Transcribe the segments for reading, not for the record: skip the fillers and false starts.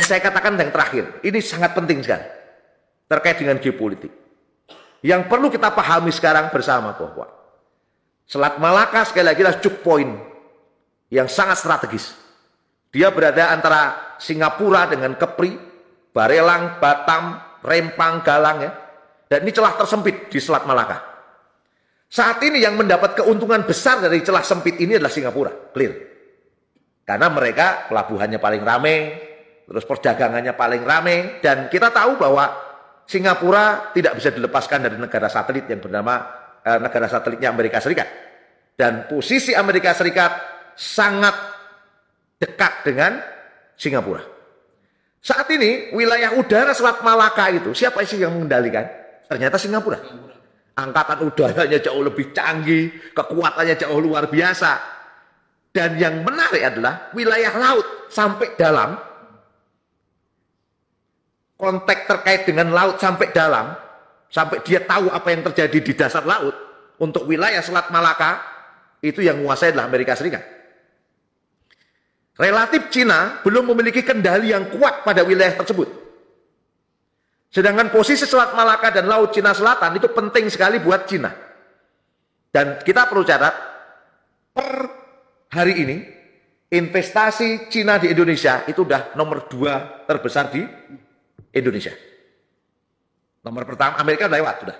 saya katakan yang terakhir, ini sangat penting sekali terkait dengan geopolitik. Yang perlu kita pahami sekarang bersama bahwa Selat Malaka sekali lagi adalah choke point yang sangat strategis. Dia berada antara Singapura dengan Kepri, Barelang, Batam, Rempang, Galang ya. Dan ini celah tersempit di Selat Malaka. Saat ini yang mendapat keuntungan besar dari celah sempit ini adalah Singapura, clear. Karena mereka pelabuhannya paling ramai, terus perdagangannya paling ramai, dan kita tahu bahwa Singapura tidak bisa dilepaskan dari negara satelit yang bernama negara satelitnya Amerika Serikat. Dan posisi Amerika Serikat sangat dekat dengan Singapura. Saat ini wilayah udara Selat Malaka itu siapa sih yang mengendalikan? Ternyata Singapura. Angkatan udaranya jauh lebih canggih, kekuatannya jauh luar biasa. Dan yang menarik adalah wilayah laut sampai dalam, konteks terkait dengan laut sampai dalam, sampai dia tahu apa yang terjadi di dasar laut. Untuk wilayah Selat Malaka, itu yang menguasai adalah Amerika Serikat. Relatif Cina belum memiliki kendali yang kuat pada wilayah tersebut. Sedangkan posisi Selat Malaka dan Laut Cina Selatan itu penting sekali buat Cina. Dan kita perlu catat, per hari ini, investasi Cina di Indonesia itu udah nomor 2 terbesar di Indonesia. Nomor pertama, Amerika lewat sudah.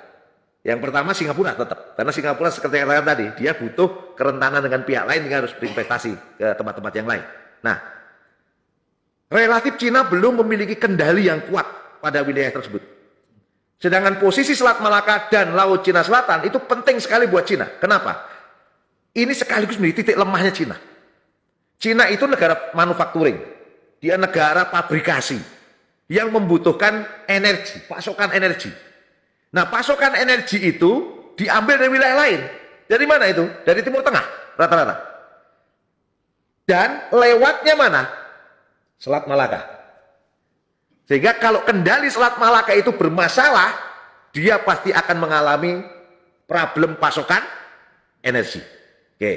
Yang pertama Singapura tetap. Karena Singapura seperti yang katakan tadi, dia butuh kerentanan dengan pihak lain, dia harus berinvestasi ke tempat-tempat yang lain. Nah, relatif Cina belum memiliki kendali yang kuat pada wilayah tersebut. Sedangkan posisi Selat Malaka dan Laut Cina Selatan itu penting sekali buat Cina. Kenapa? Ini sekaligus menjadi titik lemahnya Cina. Cina itu negara manufacturing. Dia negara pabrikasi yang membutuhkan energi, pasokan energi. Nah, pasokan energi itu diambil dari wilayah lain. Dari mana itu? Dari Timur Tengah rata-rata. Dan lewatnya mana? Selat Malaka. Sehingga kalau kendali Selat Malaka itu bermasalah, dia pasti akan mengalami problem pasokan energi. Oke.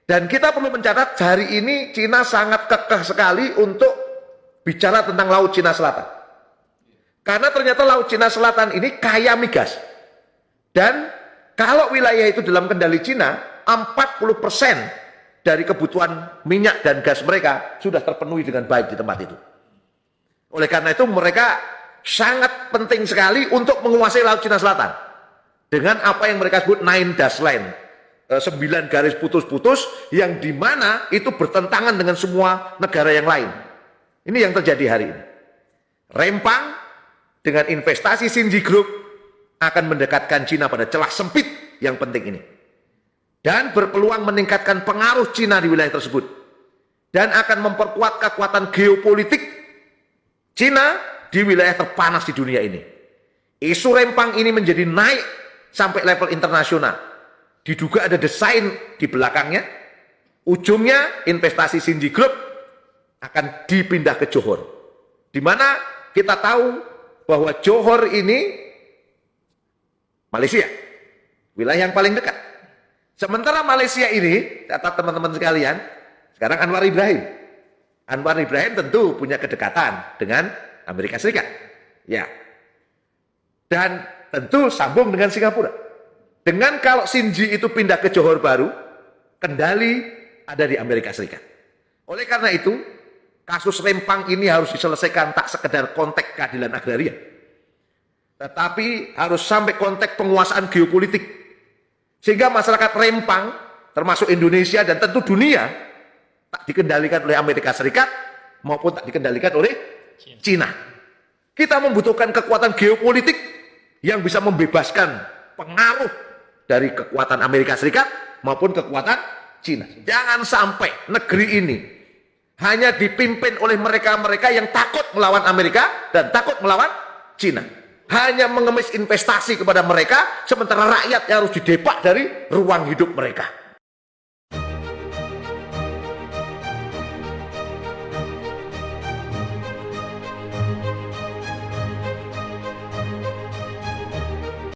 Dan kita perlu mencatat hari ini Cina sangat kekeh sekali untuk bicara tentang Laut Cina Selatan. Karena ternyata Laut Cina Selatan ini kaya migas. Dan kalau wilayah itu dalam kendali Cina, 40% dari kebutuhan minyak dan gas mereka sudah terpenuhi dengan baik di tempat itu. Oleh karena itu mereka sangat penting sekali untuk menguasai Laut Cina Selatan. Dengan apa yang mereka sebut 9 dash line. 9 garis putus-putus yang dimana itu bertentangan dengan semua negara yang lain. Ini yang terjadi hari ini. Rempang dengan investasi Xinji Group akan mendekatkan Cina pada celah sempit yang penting ini. Dan berpeluang meningkatkan pengaruh Cina di wilayah tersebut. Dan akan memperkuat kekuatan geopolitik Cina di wilayah terpanas di dunia ini. Isu Rempang ini menjadi naik sampai level internasional. Diduga ada desain di belakangnya. Ujungnya investasi Xinji Group akan dipindah ke Johor. Di mana kita tahu bahwa Johor ini Malaysia. Wilayah yang paling dekat. Sementara Malaysia ini, catat teman-teman sekalian, sekarang Anwar Ibrahim. Anwar Ibrahim tentu punya kedekatan dengan Amerika Serikat. Ya. Dan tentu sambung dengan Singapura. Dengan kalau Xinji itu pindah ke Johor Baru, kendali ada di Amerika Serikat. Oleh karena itu, kasus Rempang ini harus diselesaikan tak sekedar konteks keadilan agraria. Tetapi harus sampai konteks penguasaan geopolitik. Sehingga masyarakat Rempang, termasuk Indonesia dan tentu dunia, tak dikendalikan oleh Amerika Serikat maupun tak dikendalikan oleh Cina. Kita membutuhkan kekuatan geopolitik yang bisa membebaskan pengaruh dari kekuatan Amerika Serikat maupun kekuatan Cina. Jangan sampai negeri ini hanya dipimpin oleh mereka-mereka yang takut melawan Amerika dan takut melawan Cina. Hanya mengemis investasi kepada mereka, sementara rakyat harus didepak dari ruang hidup mereka.